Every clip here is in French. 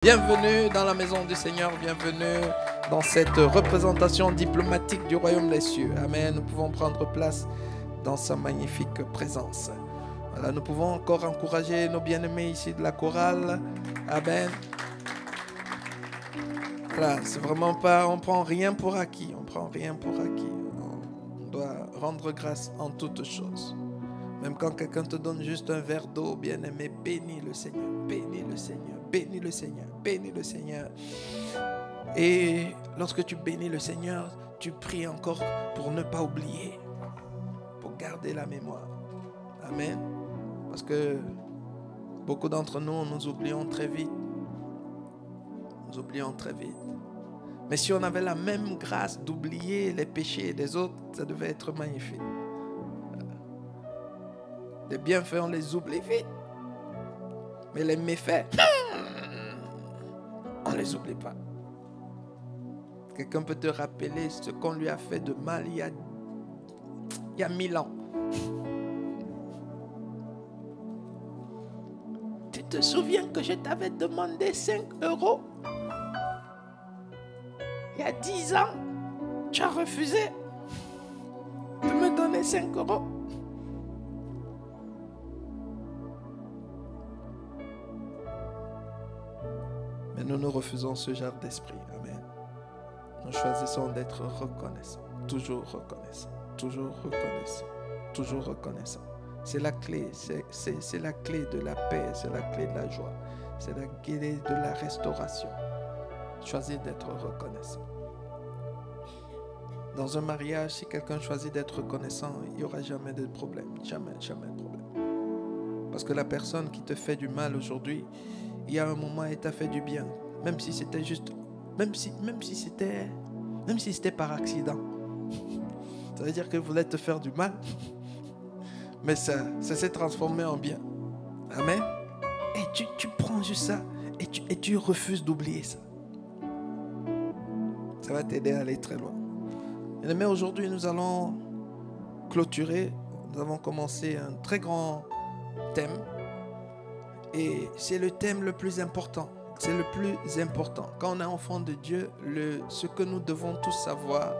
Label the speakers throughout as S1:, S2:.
S1: Bienvenue dans la maison du Seigneur, bienvenue dans cette représentation diplomatique du royaume des cieux. Amen. Nous pouvons prendre place dans sa magnifique présence. Voilà, nous pouvons encore encourager nos bien-aimés ici de la chorale. Amen. Voilà, c'est vraiment pas, on prend rien pour acquis. On prend rien pour acquis. On doit rendre grâce en toutes choses. Même quand quelqu'un te donne juste un verre d'eau, bien-aimé, bénis le Seigneur, bénis le Seigneur, bénis le Seigneur, bénis le Seigneur. Et lorsque tu bénis le Seigneur, tu pries encore pour ne pas oublier, pour garder la mémoire. Amen. Parce que beaucoup d'entre nous, nous oublions très vite. Nous oublions très vite. Mais si on avait la même grâce d'oublier les péchés des autres, ça devait être magnifique. Les bienfaits, on les oublie vite. Mais les méfaits, on ne les oublie pas. Quelqu'un peut te rappeler ce qu'on lui a fait de mal il y a 1000 ans. Tu te souviens que je t'avais demandé 5 euros il y a 10 ans? Tu as refusé de me donner 5 euros. Mais nous refusons ce genre d'esprit. Amen. Nous choisissons d'être reconnaissants. Toujours reconnaissants. Toujours reconnaissants. Toujours reconnaissants. C'est la clé. C'est la clé de la paix. C'est la clé de la joie. C'est la clé de la restauration. Choisis d'être reconnaissant. Dans un mariage, si quelqu'un choisit d'être reconnaissant, il n'y aura jamais de problème. Jamais, jamais de problème. Parce que la personne qui te fait du mal aujourd'hui, il y a un moment, elle t'a fait du bien. Même si c'était juste... Même si c'était par accident. Ça veut dire qu'elle voulait te faire du mal. Mais ça s'est transformé en bien. Amen. Et tu prends juste ça et tu refuses d'oublier ça. Ça va t'aider à aller très loin. Mais aujourd'hui, nous allons clôturer. Nous avons commencé un très grand thème. Et c'est le thème le plus important. C'est le plus important. Quand on est enfant de Dieu, ce que nous devons tous savoir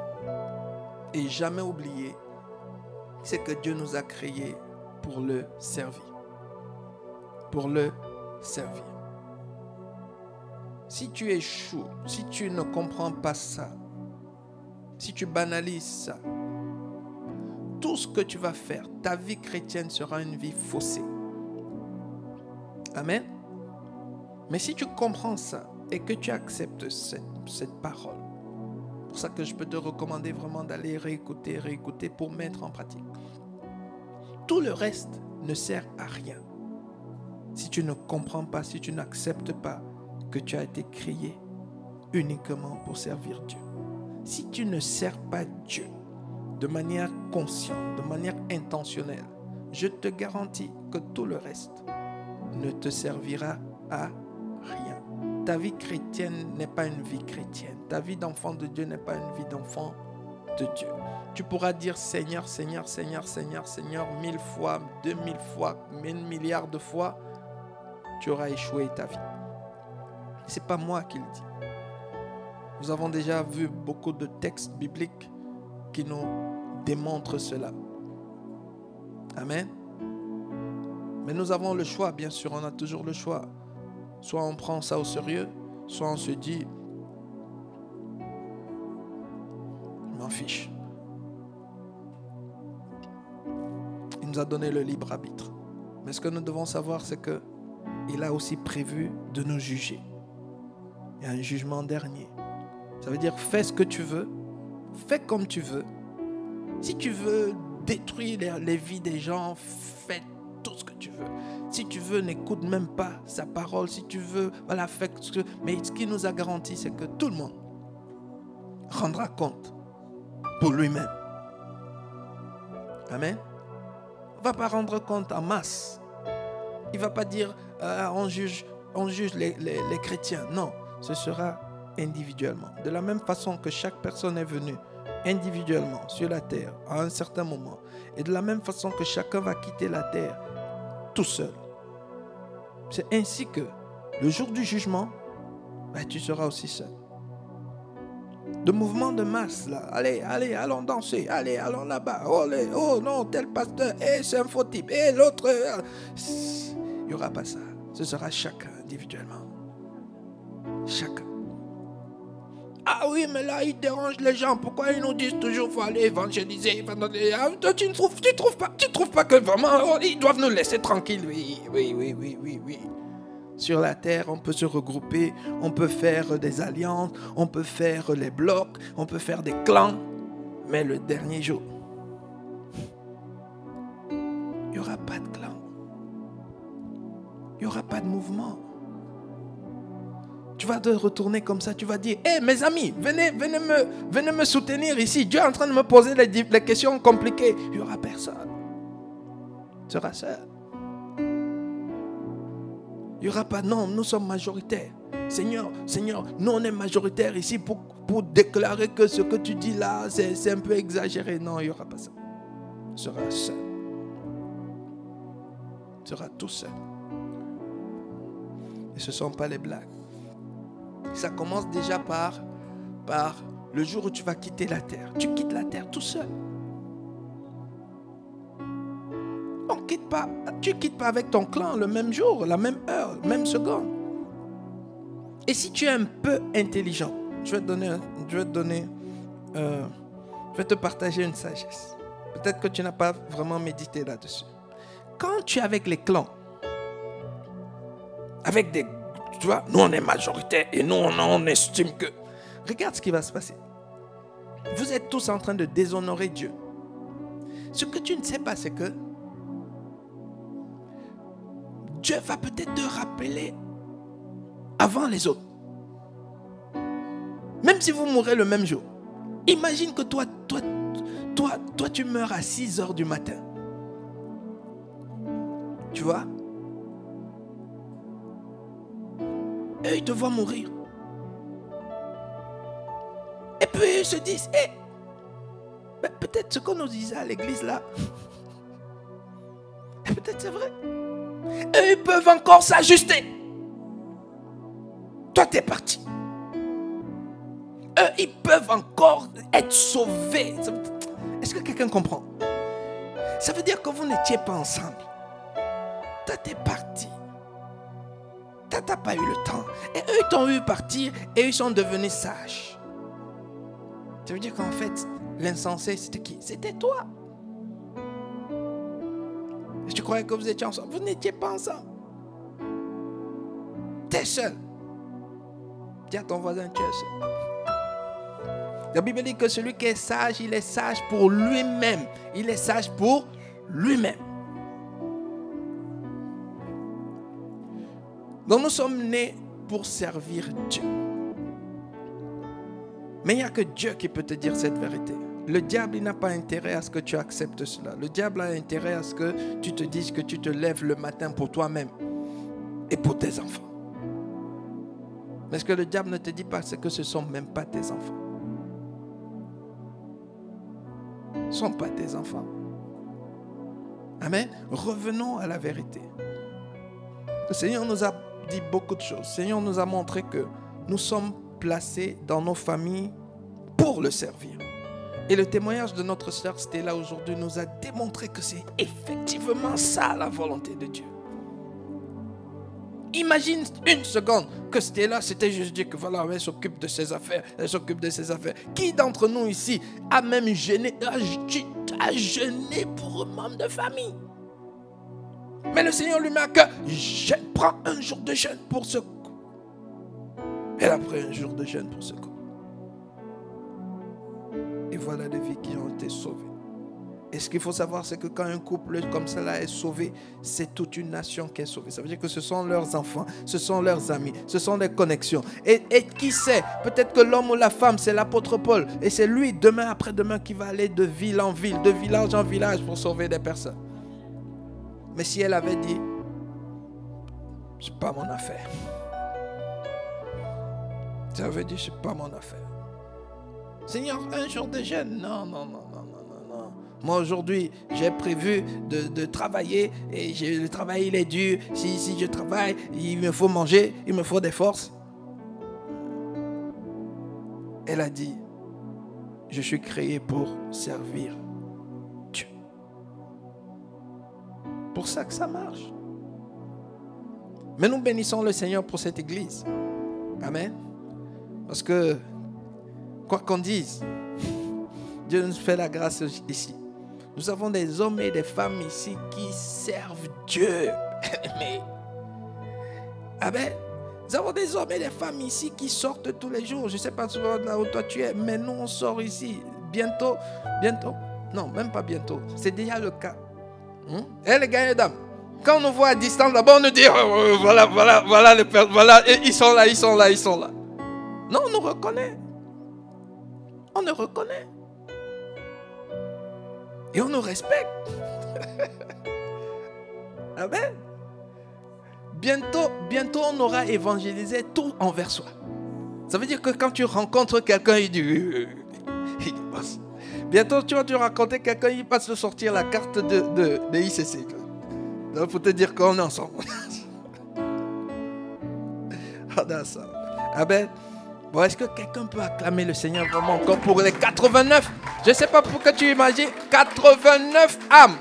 S1: et jamais oublier, c'est que Dieu nous a créés pour le servir. Pour le servir. Si tu échoues, si tu ne comprends pas ça, si tu banalises ça, tout ce que tu vas faire, ta vie chrétienne sera une vie faussée. Amen. Mais si tu comprends ça et que tu acceptes cette parole, c'est pour ça que je peux te recommander vraiment d'aller réécouter pour mettre en pratique. Tout le reste ne sert à rien. Si tu ne comprends pas, si tu n'acceptes pas que tu as été créé uniquement pour servir Dieu. Si tu ne sers pas Dieu de manière consciente, de manière intentionnelle, je te garantis que tout le reste ne te servira à rien. Ta vie chrétienne n'est pas une vie chrétienne. Ta vie d'enfant de Dieu n'est pas une vie d'enfant de Dieu. Tu pourras dire Seigneur, Seigneur, Seigneur, Seigneur, Seigneur 1000 fois, 2000 fois, 1 milliard de fois. Tu auras échoué ta vie. Ce n'est pas moi qui le dis. Nous avons déjà vu beaucoup de textes bibliques qui nous démontrent cela. Amen. Mais nous avons le choix, bien sûr, on a toujours le choix. Soit on prend ça au sérieux, soit on se dit, je m'en fiche. Il nous a donné le libre arbitre. Mais ce que nous devons savoir, c'est qu'il a aussi prévu de nous juger. Il y a un jugement dernier. Ça veut dire, fais ce que tu veux, fais comme tu veux. Si tu veux détruire les vies des gens, fais tout ce que tu veux. Si tu veux, n'écoute même pas sa parole. Si tu veux, voilà, fais ce que... Mais ce qui nous a garanti, c'est que tout le monde rendra compte pour lui-même. Amen. On ne va pas rendre compte en masse. Il ne va pas dire, on juge les chrétiens. Non, ce sera individuellement. De la même façon que chaque personne est venue individuellement sur la terre à un certain moment. Et de la même façon que chacun va quitter la terre tout seul. C'est ainsi que le jour du jugement, ben, tu seras aussi seul. De mouvements de masse, là. Allez, allons danser. Allez, allons là-bas. Oh non, tel pasteur, c'est un faux type. L'autre. Il n'y aura pas ça. Ce sera chacun individuellement. Chacun. Ah oui, mais là, ils dérangent les gens. Pourquoi ils nous disent toujours qu'il faut aller évangéliser? Toi, tu trouves pas que vraiment, ils doivent nous laisser tranquilles? Oui. Sur la terre, on peut se regrouper, on peut faire des alliances, on peut faire les blocs, on peut faire des clans. Mais le dernier jour, il n'y aura pas de clan. Il n'y aura pas de mouvement. Tu vas te retourner comme ça, tu vas dire, mes amis, venez me soutenir ici. Dieu est en train de me poser les questions compliquées. Il n'y aura personne. Tu seras seul. Il n'y aura pas, non, nous sommes majoritaires. Seigneur, nous on est majoritaires ici pour déclarer que ce que tu dis là, c'est un peu exagéré. Non, il n'y aura pas ça. Tu seras seul. Tu seras tout seul. Et ce ne sont pas les blagues. Ça commence déjà par le jour où tu vas quitter la terre. Tu quittes la terre tout seul. Tu ne quittes pas avec ton clan le même jour, la même heure, la même seconde. Et si tu es un peu intelligent, je vais te partager une sagesse. Peut-être que tu n'as pas vraiment médité là-dessus. Quand tu es avec les clans, avec des... Tu vois, nous on est majoritaire et nous on estime que... Regarde ce qui va se passer. Vous êtes tous en train de déshonorer Dieu. Ce que tu ne sais pas, c'est que Dieu va peut-être te rappeler avant les autres. Même si vous mourrez le même jour. Imagine que toi tu meurs à 6 heures du matin. Tu vois? Eux, ils te voient mourir. Et puis ils se disent, peut-être ce qu'on nous disait à l'église là, peut-être c'est vrai. Eux, ils peuvent encore s'ajuster. Toi, t'es parti. Eux, ils peuvent encore être sauvés. Est-ce que quelqu'un comprend? Ça veut dire que vous n'étiez pas ensemble. Toi, t'es parti. T'as pas eu le temps. Et eux, ils t'ont vu partir et ils sont devenus sages. Ça veut dire qu'en fait, l'insensé, c'était qui? C'était toi. Et tu croyais que vous étiez ensemble. Vous n'étiez pas ensemble. T'es seul. Dis à ton voisin, tu es seul. La Bible dit que celui qui est sage, il est sage pour lui-même. Il est sage pour lui-même. Donc nous sommes nés pour servir Dieu. Mais il n'y a que Dieu qui peut te dire cette vérité. Le diable, il n'a pas intérêt à ce que tu acceptes cela. Le diable a intérêt à ce que tu te dises que tu te lèves le matin pour toi-même et pour tes enfants. Mais ce que le diable ne te dit pas, c'est que ce ne sont même pas tes enfants. Ce ne sont pas tes enfants. Amen. Revenons à la vérité. Le Seigneur nous a dit beaucoup de choses. Le Seigneur nous a montré que nous sommes placés dans nos familles pour le servir. Et le témoignage de notre sœur Stella aujourd'hui nous a démontré que c'est effectivement ça la volonté de Dieu. Imagine une seconde que Stella, c'était juste dire que voilà, elle s'occupe de ses affaires, elle s'occupe de ses affaires. Qui d'entre nous ici a même jeûné, a jeûné pour un membre de famille? Mais le Seigneur lui met à cœur, prends un jour de jeûne pour ce couple. Elle a pris un jour de jeûne pour ce couple. Et voilà des vies qui ont été sauvées. Et ce qu'il faut savoir, c'est que quand un couple comme cela est sauvé, c'est toute une nation qui est sauvée. Ça veut dire que ce sont leurs enfants, ce sont leurs amis, ce sont des connexions. Et qui sait, peut-être que l'homme ou la femme, c'est l'apôtre Paul. Et c'est lui, demain après-demain, qui va aller de ville en ville, de village en village pour sauver des personnes. Mais si elle avait dit, c'est pas mon affaire. Ça veut dire, c'est pas mon affaire. Seigneur, un jour de jeûne, non. Moi aujourd'hui, j'ai prévu de travailler et le travail il est dur. Si je travaille, il me faut manger, il me faut des forces. Elle a dit, je suis créée pour servir Dieu. Pour ça que ça marche. Mais nous bénissons le Seigneur pour cette église. Amen. Parce que, quoi qu'on dise, Dieu nous fait la grâce ici. Nous avons des hommes et des femmes ici qui servent Dieu. Mais, amen. Nous avons des hommes et des femmes ici qui sortent tous les jours. Je ne sais pas là où toi tu es, mais nous on sort ici. Bientôt. Non, même pas bientôt. C'est déjà le cas. Et les gars et dames, quand on nous voit à distance là-bas, on nous dit voilà les pères, voilà, ils sont là. Non, on nous reconnaît. On nous reconnaît. Et on nous respecte. Amen. Bientôt, on aura évangélisé tout envers soi. Ça veut dire que quand tu rencontres quelqu'un, il dit bientôt, tu vas te raconter quelqu'un, il va se sortir la carte de ICC. Donc, pour te dire qu'on est ensemble. Amen. Bon, est-ce que quelqu'un peut acclamer le Seigneur vraiment encore pour les 89? Je ne sais pas pour que tu imagines 89 âmes.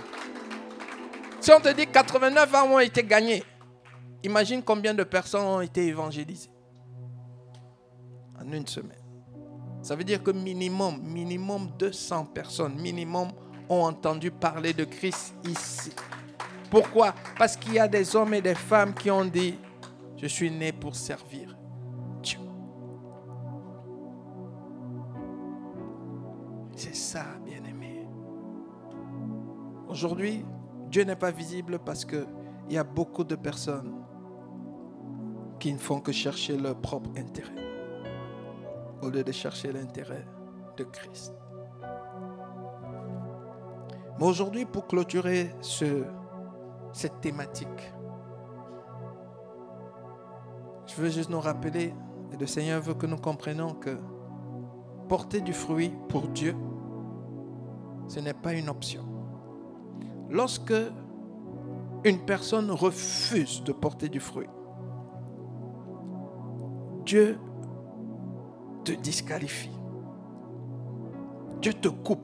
S1: Si on te dit 89 âmes ont été gagnées, imagine combien de personnes ont été évangélisées en une semaine. Ça veut dire que minimum 200 personnes, ont entendu parler de Christ ici. Pourquoi? Parce qu'il y a des hommes et des femmes qui ont dit, je suis né pour servir Dieu. C'est ça, bien-aimé. Aujourd'hui, Dieu n'est pas visible parce qu'il y a beaucoup de personnes qui ne font que chercher leur propre intérêt au lieu de chercher l'intérêt de Christ. Mais aujourd'hui, pour clôturer cette thématique, je veux juste nous rappeler, et le Seigneur veut que nous comprenions que porter du fruit pour Dieu, ce n'est pas une option. Lorsque une personne refuse de porter du fruit, Dieu te disqualifie. Dieu te coupe.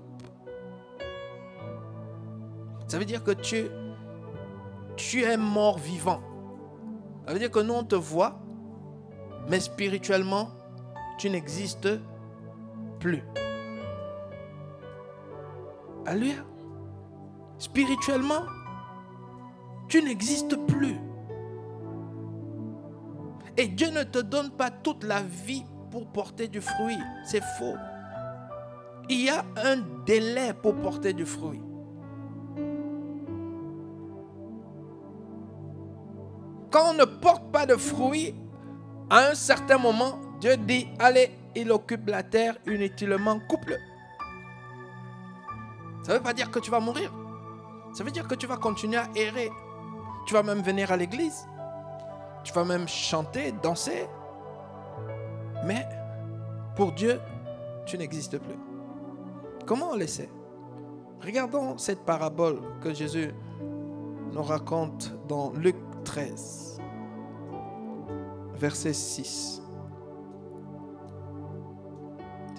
S1: Ça veut dire que tu es mort vivant. Ça veut dire que nous on te voit, mais spirituellement, tu n'existes plus. Alléluia. Spirituellement, tu n'existes plus. Et Dieu ne te donne pas toute la vie pour porter du fruit. C'est faux. Il y a un délai pour porter du fruit. Quand on ne porte pas de fruit, à un certain moment, Dieu dit, allez, il occupe la terre inutilement, coupe-le. Ça ne veut pas dire que tu vas mourir. Ça veut dire que tu vas continuer à errer. Tu vas même venir à l'église. Tu vas même chanter, danser. Mais pour Dieu, tu n'existes plus. Comment on le sait? Regardons cette parabole que Jésus nous raconte dans Luc 13, verset 6.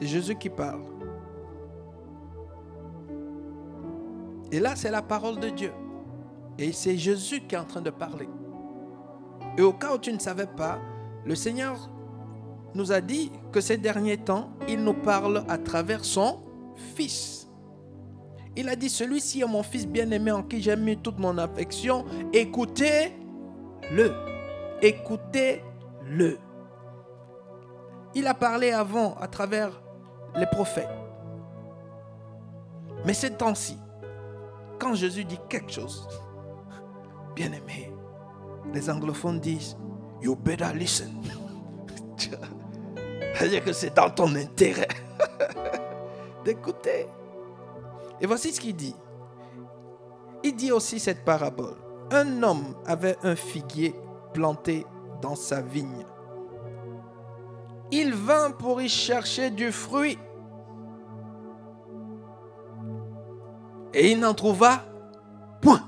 S1: C'est Jésus qui parle. Et là, c'est la parole de Dieu. Et c'est Jésus qui est en train de parler. Et au cas où tu ne savais pas, le Seigneur nous a dit que ces derniers temps, il nous parle à travers son Fils. Il a dit, celui-ci est mon Fils bien-aimé en qui j'ai mis toute mon affection. Écoutez-le. Écoutez-le. Il a parlé avant à travers les prophètes. Mais ces temps-ci, quand Jésus dit quelque chose, bien-aimé, les anglophones disent, you better listen. C'est-à-dire que c'est dans ton intérêt d'écouter. Et voici ce qu'il dit. Il dit aussi cette parabole. Un homme avait un figuier planté dans sa vigne. Il vint pour y chercher du fruit. Et il n'en trouva point.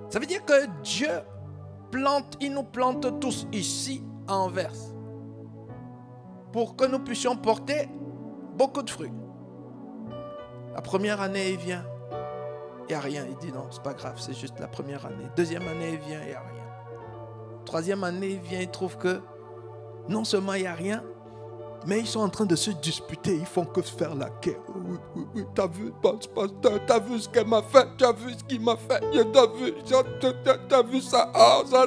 S1: Ça veut dire que Dieu plante, il nous plante tous ici à Anvers. pour que nous puissions porter beaucoup de fruits. La première année, il vient, il n'y a rien. Il dit non, c'est pas grave, c'est juste la première année. Deuxième année, il vient, il n'y a rien. Troisième année, il vient, il trouve que non seulement il n'y a rien, mais ils sont en train de se disputer. Ils font que faire la guerre. Oui, t'as vu, t'as vu ce qu'elle m'a fait, t'as vu ce qu'il m'a fait, t'as vu ça. Oh, ça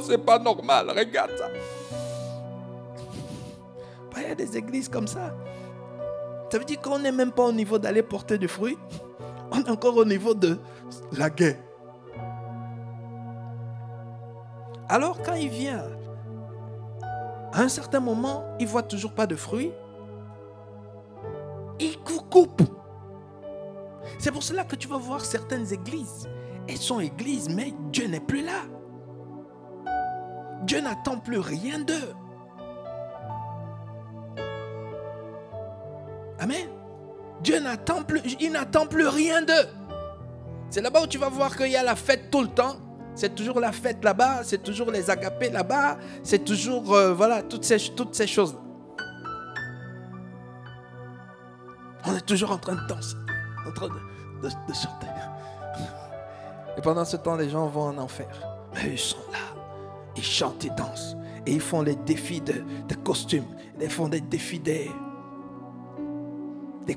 S1: c'est pas normal, regarde ça. Il y a des églises comme ça. Ça veut dire qu'on n'est même pas au niveau d'aller porter du fruit. On est encore au niveau de la guerre. Alors quand il vient, à un certain moment, il ne voit toujours pas de fruits. Il coupe. C'est pour cela que tu vas voir certaines églises. Elles sont églises, mais Dieu n'est plus là. Dieu n'attend plus rien d'eux. Amen. Dieu n'attend plus, il n'attend plus rien d'eux. C'est là-bas où tu vas voir qu'il y a la fête tout le temps. C'est toujours la fête là-bas, c'est toujours les agapés là-bas, c'est toujours, voilà, toutes ces choses-là. On est toujours en train de danser, en train de chanter. Et pendant ce temps, les gens vont en enfer. Mais ils sont là, ils chantent, ils dansent. Et ils font les défis de costumes, ils font des défis des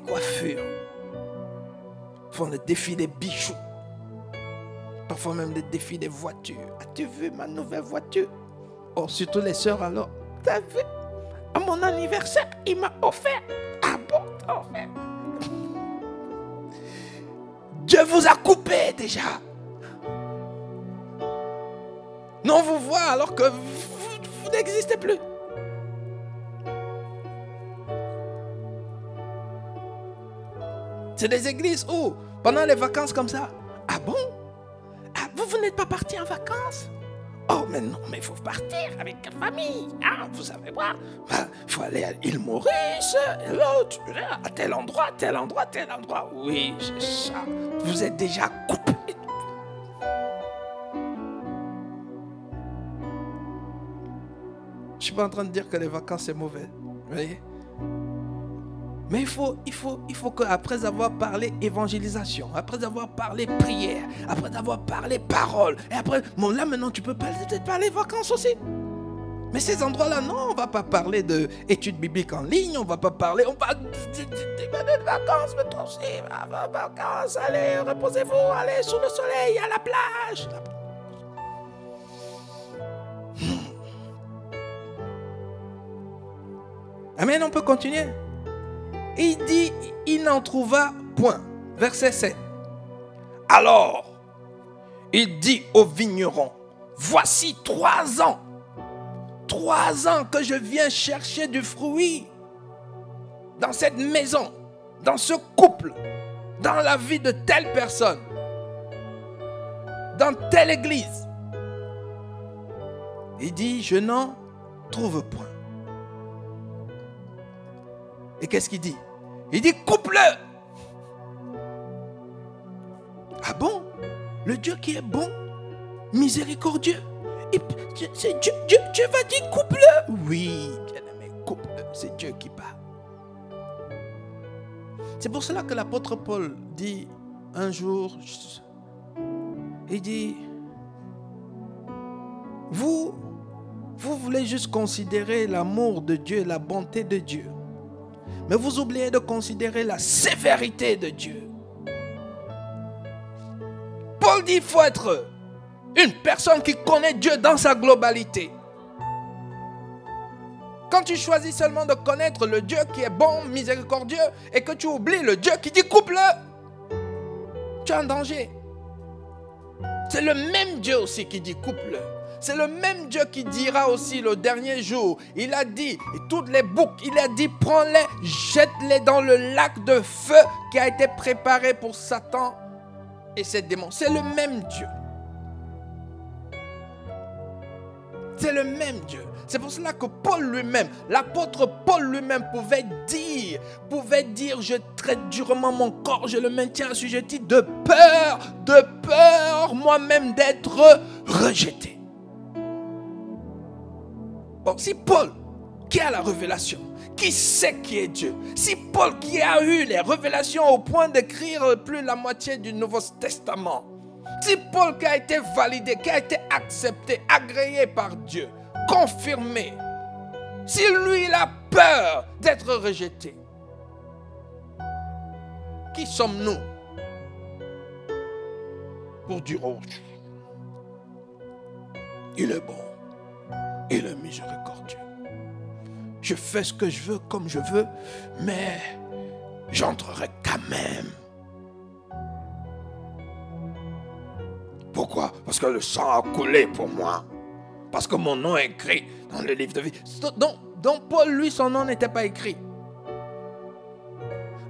S1: coiffures, ils font des défis des bijoux. Parfois même des défis des voitures. As-tu vu ma nouvelle voiture? Oh, surtout les sœurs alors. T'as vu? À mon anniversaire, il m'a offert. Ah bon, t'as offert? Dieu vous a coupé déjà. Non, vous voit alors que vous n'existez plus. C'est des églises où, pendant les vacances comme ça, ah bon? Vous n'êtes pas parti en vacances? Oh, mais non, mais il faut partir avec la famille. Ah, vous savez quoi? Il faut aller à l'île Maurice, à tel endroit, tel endroit, tel endroit. Oui, c'est ça. Vous êtes déjà coupé. Je ne suis pas en train de dire que les vacances, c'est mauvais. Vous voyez? Mais il faut qu'après avoir parlé évangélisation, après avoir parlé prière, après avoir parlé parole, et après, bon là maintenant tu peux peut-être parler vacances aussi. Mais ces endroits-là, non, on ne va pas parler d'études bibliques en ligne, on ne va pas parler, on va de vacances, mais toi aussi, vacances, allez, reposez-vous, allez sous le soleil, à la plage. Amen, on peut continuer. Il dit, il n'en trouva point. Verset 7. Alors, il dit au vigneron, voici 3 ans. 3 ans que je viens chercher du fruit dans cette maison, dans ce couple, dans la vie de telle personne, dans telle église. Il dit, je n'en trouve point. Et qu'est-ce qu'il dit? Il dit, coupe-le. Ah bon? Le Dieu qui est bon, miséricordieux. C'est Dieu, Dieu va dire, coupe-le. Oui, bien-aimé, coupe-le. C'est Dieu qui parle. C'est pour cela que l'apôtre Paul dit un jour, il dit, vous voulez juste considérer l'amour de Dieu, la bonté de Dieu. Mais vous oubliez de considérer la sévérité de Dieu. Paul dit qu'il faut être une personne qui connaît Dieu dans sa globalité. Quand tu choisis seulement de connaître le Dieu qui est bon, miséricordieux, et que tu oublies le Dieu qui dit coupe-le, tu es en danger. C'est le même Dieu aussi qui dit coupe-le. C'est le même Dieu qui dira aussi le dernier jour, il a dit, et toutes les boucs, il a dit, prends-les, jette-les dans le lac de feu qui a été préparé pour Satan et ses démons. C'est le même Dieu. C'est le même Dieu. C'est pour cela que Paul lui-même, l'apôtre Paul lui-même pouvait dire, je traite durement mon corps, je le maintiens assujetti de peur moi-même d'être rejeté. Bon, si Paul, qui a la révélation, qui sait qui est Dieu. Si Paul qui a eu les révélations au point d'écrire plus la moitié du Nouveau Testament, si Paul qui a été validé, qui a été accepté, agréé par Dieu, confirmé, si lui il a peur d'être rejeté, qui sommes-nous pour dire oh, il est bon, il est miséricordieux. Je fais ce que je veux comme je veux, mais j'entrerai quand même. Pourquoi? Parce que le sang a coulé pour moi. Parce que mon nom est écrit dans le livre de vie. Donc Paul, lui, son nom n'était pas écrit.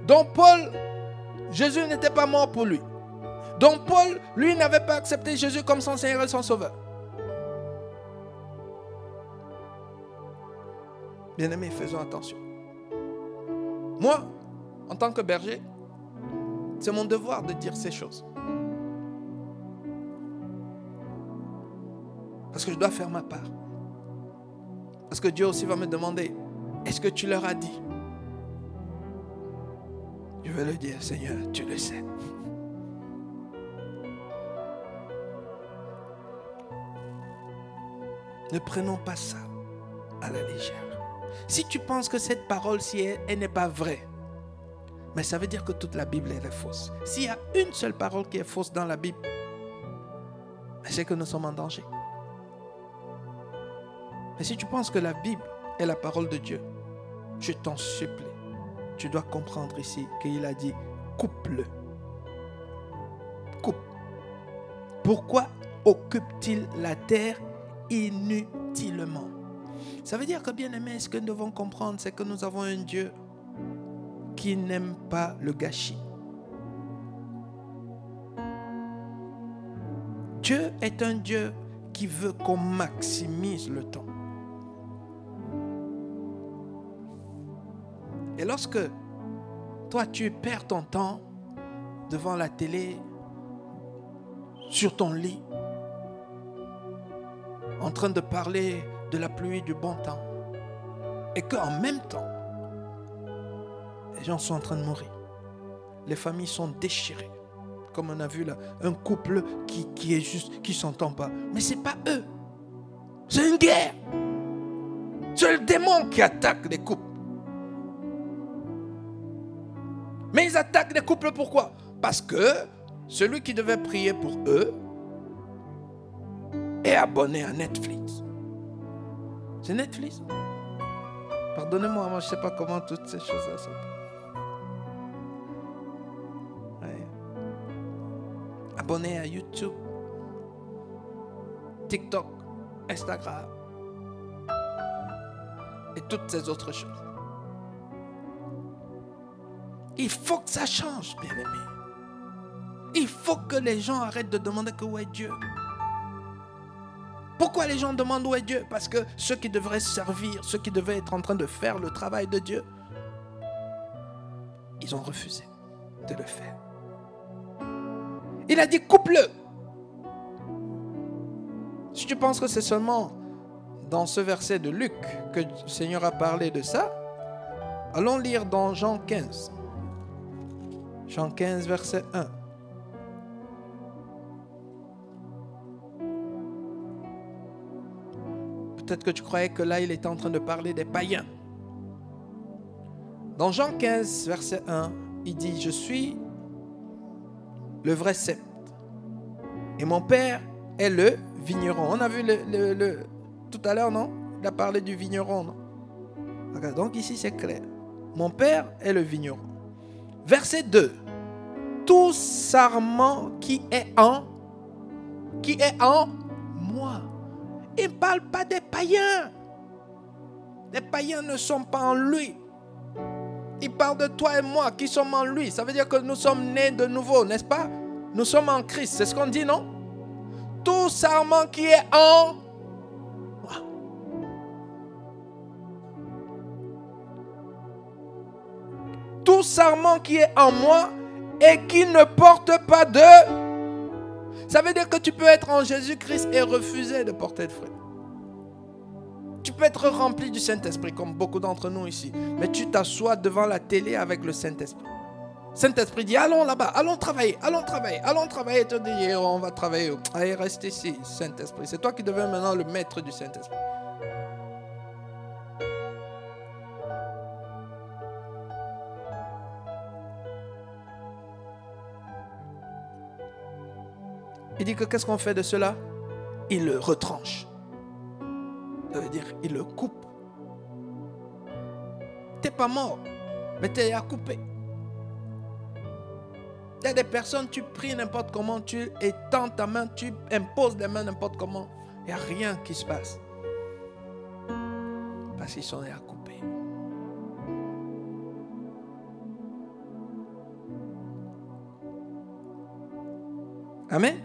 S1: Donc Paul, Jésus n'était pas mort pour lui. Donc Paul, lui, n'avait pas accepté Jésus comme son Seigneur et son Sauveur. Bien-aimés, faisons attention. Moi, en tant que berger, c'est mon devoir de dire ces choses. Parce que je dois faire ma part. Parce que Dieu aussi va me demander, est-ce que tu leur as dit? Je vais le dire, Seigneur, tu le sais. Ne prenons pas ça à la légère. Si tu penses que cette parole-ci, elle n'est pas vraie, mais ça veut dire que toute la Bible elle est fausse. S'il y a une seule parole qui est fausse dans la Bible, c'est que nous sommes en danger. Mais si tu penses que la Bible est la parole de Dieu, je t'en supplie, tu dois comprendre ici qu'il a dit coupe-le. Coupe. Pourquoi occupe-t-il la terre inutilement? Ça veut dire que, bien aimé, ce que nous devons comprendre, c'est que nous avons un Dieu qui n'aime pas le gâchis. Dieu est un Dieu qui veut qu'on maximise le temps. Et lorsque toi tu perds ton temps devant la télé, sur ton lit, en train de parler de la pluie du bon temps, et qu'en même temps, les gens sont en train de mourir, les familles sont déchirées, comme on a vu là, un couple qui est juste, qui ne s'entend pas, mais ce n'est pas eux, c'est une guerre, c'est le démon qui attaque les couples. Mais ils attaquent les couples pourquoi? Parce que celui qui devait prier pour eux est abonné à Netflix. C'est Netflix? Pardonnez-moi, moi je ne sais pas comment toutes ces choses-là sont. Ouais. Abonné à YouTube, TikTok, Instagram et toutes ces autres choses. Il faut que ça change, bien-aimé. Il faut que les gens arrêtent de demander que où est Dieu. Pourquoi les gens demandent où est Dieu? Parce que ceux qui devraient servir, ceux qui devaient être en train de faire le travail de Dieu, ils ont refusé de le faire. Il a dit coupe-le. Si tu penses que c'est seulement dans ce verset de Luc que le Seigneur a parlé de ça, allons lire dans Jean 15. Jean 15, verset 1. Peut-être que tu croyais que là, il était en train de parler des païens. Dans Jean 15, verset 1, il dit, je suis le vrai cep. Et mon père est le vigneron. On a vu tout à l'heure, non? Il a parlé du vigneron, non? Donc ici, c'est clair. Mon père est le vigneron. Verset 2. Tout sarment qui est en moi. Il ne parle pas des païens. Les païens ne sont pas en lui. Il parle de toi et moi qui sommes en lui. Ça veut dire que nous sommes nés de nouveau, n'est-ce pas? Nous sommes en Christ. C'est ce qu'on dit, non? Tout sarment qui est en moi. Tout sarment qui est en moi et qui ne porte pas de... Ça veut dire que tu peux être en Jésus-Christ et refuser de porter de fruit. Tu peux être rempli du Saint-Esprit, comme beaucoup d'entre nous ici. Mais tu t'assois devant la télé avec le Saint-Esprit. Saint-Esprit dit, allons là-bas, allons travailler, allons travailler, allons travailler. Et tu dis, on va travailler. Allez, reste ici, Saint-Esprit. C'est toi qui deviens maintenant le maître du Saint-Esprit. Il dit que qu'est-ce qu'on fait de cela? Il le retranche. Ça veut dire, il le coupe. Tu n'es pas mort, mais tu es à couper. Il y a des personnes, tu pries n'importe comment, tu étends ta main, tu imposes des mains n'importe comment. Il n'y a rien qui se passe. Parce qu'ils sont à couper. Amen.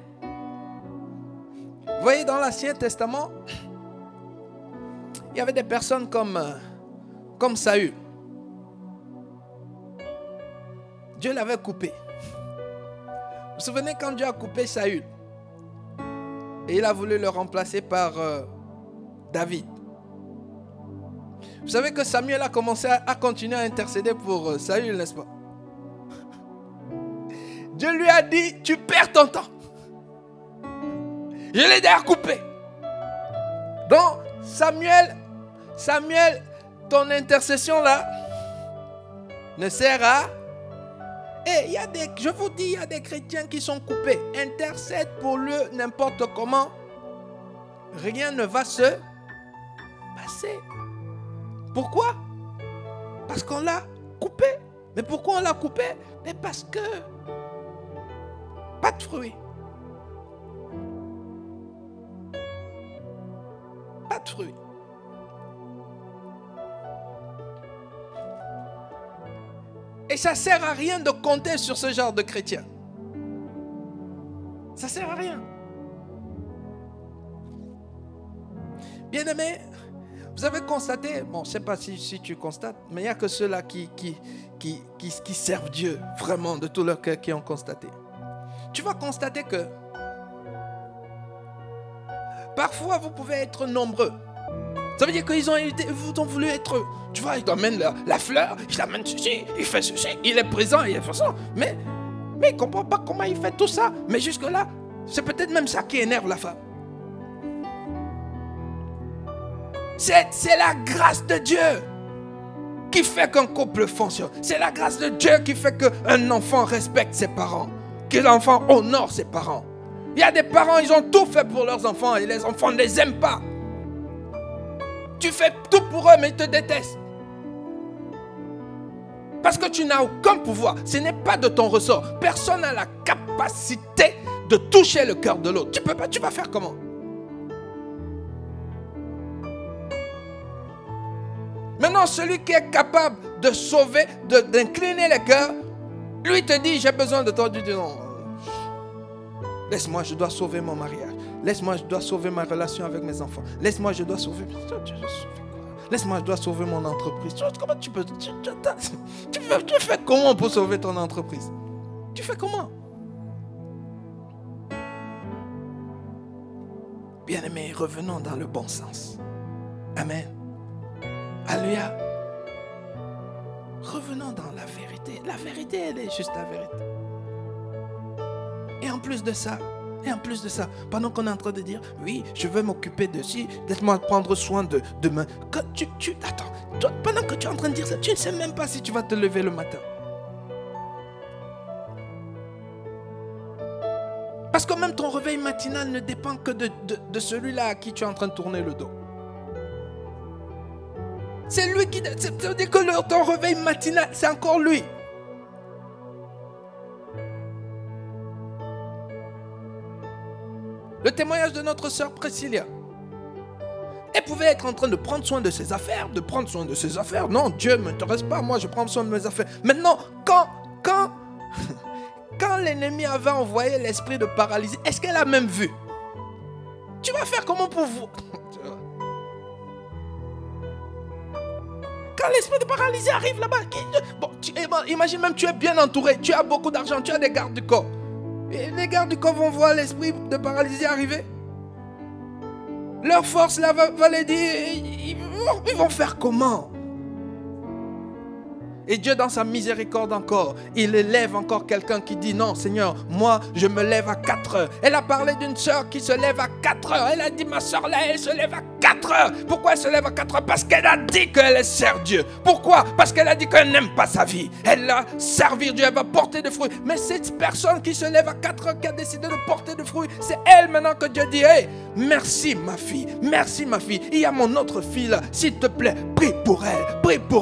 S1: Vous voyez, dans l'Ancien Testament, il y avait des personnes comme Saül. Dieu l'avait coupé. Vous vous souvenez quand Dieu a coupé Saül et il a voulu le remplacer par David. Vous savez que Samuel a commencé à continuer à intercéder pour Saül, n'est-ce pas? Dieu lui a dit, tu perds ton temps. Je l'ai déjà coupé. Donc, Samuel, ton intercession là ne sert à... Et je vous dis, il y a des chrétiens qui sont coupés. Intercède pour lui n'importe comment. Rien ne va se passer. Pourquoi? Parce qu'on l'a coupé. Mais pourquoi on l'a coupé? Mais parce que pas de fruits. Pas de fruits. Et ça ne sert à rien de compter sur ce genre de chrétiens. Ça ne sert à rien. Bien-aimés, vous avez constaté, bon, je ne sais pas si tu constates, mais il n'y a que ceux-là qui servent Dieu vraiment de tout leur cœur qui ont constaté. Tu vas constater que parfois vous pouvez être nombreux. Ça veut dire qu'ils ont voulu être... Tu vois, il t'amène la fleur, il t'amène ceci, il fait ceci, il est présent, il fait ça. Mais il ne comprend pas comment il fait tout ça. Mais jusque-là, c'est peut-être même ça qui énerve la femme. C'est la grâce de Dieu qui fait qu'un couple fonctionne. C'est la grâce de Dieu qui fait qu'un enfant respecte ses parents, que l'enfant honore ses parents. Il y a des parents, ils ont tout fait pour leurs enfants et les enfants ne les aiment pas. Tu fais tout pour eux, mais ils te détestent. Parce que tu n'as aucun pouvoir. Ce n'est pas de ton ressort. Personne n'a la capacité de toucher le cœur de l'autre. Tu peux pas, tu vas faire comment? Maintenant, celui qui est capable de sauver, d'incliner les cœurs, lui te dit, j'ai besoin de toi. Tu dis non. Laisse-moi, je dois sauver mon mariage. Laisse-moi, je dois sauver ma relation avec mes enfants. Laisse-moi, je dois sauver... Laisse-moi, je dois sauver mon entreprise. Comment tu peux... Tu fais comment pour sauver ton entreprise? Tu fais comment? Bien-aimés, revenons dans le bon sens. Amen. Alléluia. Revenons dans la vérité. La vérité, elle est juste la vérité. Et en plus de ça, pendant qu'on est en train de dire, oui, je vais m'occuper de ci, laisse-moi prendre soin de demain. Attends, toi, pendant que tu es en train de dire ça, tu ne sais même pas si tu vas te lever le matin. Parce que même ton réveil matinal ne dépend que de celui-là à qui tu es en train de tourner le dos. C'est lui qui... Ça veut dire que ton réveil matinal, c'est encore lui. Le témoignage de notre sœur Priscilla. Elle pouvait être en train de prendre soin de ses affaires, Non, Dieu ne m'intéresse pas, moi je prends soin de mes affaires. Maintenant, quand l'ennemi avait envoyé l'esprit de paralysie, est-ce qu'elle a même vu? Tu vas faire comment pour vous? Quand l'esprit de paralysie arrive là-bas, imagine même tu es bien entouré, tu as beaucoup d'argent, tu as des gardes du corps. Et les gardes du corps vont voir l'esprit de paralysie arriver. Leur force là va les dire, ils vont faire comment? Et Dieu, dans sa miséricorde encore, il élève encore quelqu'un qui dit non, Seigneur, moi, je me lève à 4 heures. Elle a parlé d'une sœur qui se lève à 4 heures. Elle a dit, ma sœur là, elle se lève à 4 heures. Pourquoi elle se lève à 4 heures? Parce qu'elle a dit qu'elle sert Dieu. Pourquoi? Parce qu'elle a dit qu'elle n'aime pas sa vie. Elle va servir Dieu, elle va porter des fruits. Mais cette personne qui se lève à 4 heures, qui a décidé de porter des fruits, c'est elle maintenant que Dieu dit, hey, merci ma fille, merci ma fille. Il y a mon autre fille là, s'il te plaît, prie pour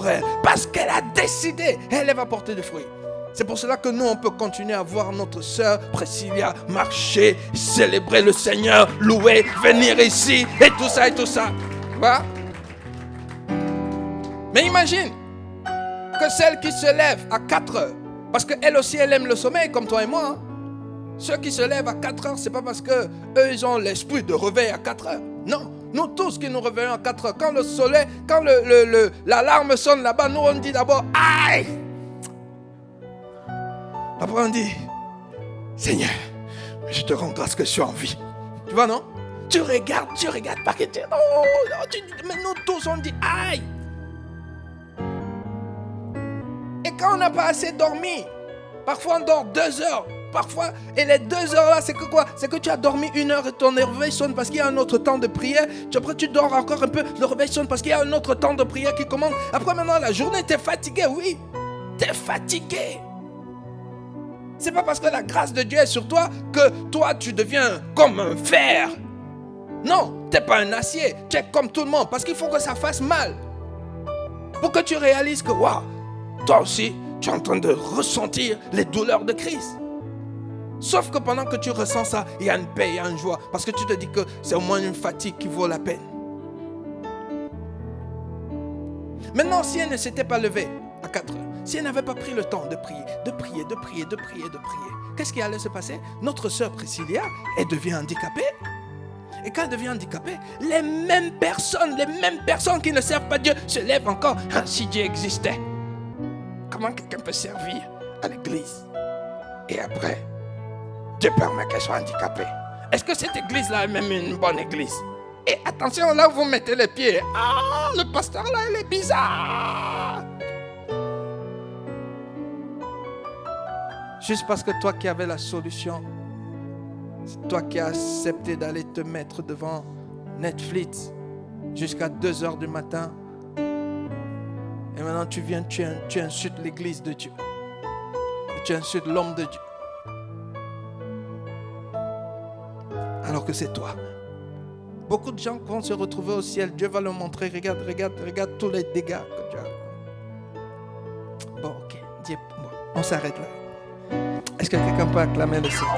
S1: elle, parce qu'elle a décidé, elle va porter des fruits. C'est pour cela que nous, on peut continuer à voir notre sœur Priscilla marcher, célébrer le Seigneur, louer, venir ici, et tout ça, et tout ça. Voilà. Mais imagine que celle qui se lève à 4 heures, parce qu'elle aussi, elle aime le sommeil, comme toi et moi. Hein. Ceux qui se lèvent à 4 heures, c'est pas parce que eux, ils ont l'esprit de réveil à 4 heures. Non. Nous tous qui nous réveillons à 4 heures, quand le soleil, quand l'alarme sonne là-bas, nous on dit d'abord aïe. Après on dit Seigneur, je te rends grâce que je suis en vie. Tu vois, non? Tu regardes pas que tu... mais nous tous on dit aïe. Et quand on n'a pas assez dormi, parfois on dort 2 heures. Parfois, et les 2 heures là, c'est que quoi? C'est que tu as dormi 1 heure et ton réveil sonne parce qu'il y a un autre temps de prière. Après, tu dors encore un peu, le réveil sonne parce qu'il y a un autre temps de prière qui commence. Après, maintenant, la journée, tu es fatigué, oui. Tu es fatigué. C'est pas parce que la grâce de Dieu est sur toi que toi, tu deviens comme un fer. Non, tu n'es pas un acier. Tu es comme tout le monde parce qu'il faut que ça fasse mal. Pour que tu réalises que, waouh, toi aussi, tu es en train de ressentir les douleurs de Christ. Sauf que pendant que tu ressens ça, il y a une paix, il y a une joie. Parce que tu te dis que c'est au moins une fatigue qui vaut la peine. Maintenant, si elle ne s'était pas levée à 4 heures, si elle n'avait pas pris le temps de prier, qu'est-ce qui allait se passer? Notre sœur Priscilla, elle devient handicapée. Et quand elle devient handicapée, les mêmes personnes qui ne servent pas Dieu se lèvent encore. Ah, si Dieu existait, comment quelqu'un peut servir à l'église? Et après, Dieu permet qu'elle soit handicapée. Est-ce que cette église-là est même une bonne église? Et attention, là où vous mettez les pieds. Ah, le pasteur là, il est bizarre. Juste parce que toi qui avais la solution, c'est toi qui as accepté d'aller te mettre devant Netflix jusqu'à 2 heures du matin. Et maintenant tu viens, tu insultes l'église de Dieu. Et tu insultes l'homme de Dieu. Alors que c'est toi. Beaucoup de gens vont se retrouver au ciel. Dieu va leur montrer. Regarde tous les dégâts que tu as. Bon, ok. Dieu, bon, on s'arrête là. Est-ce que quelqu'un peut acclamer le Seigneur?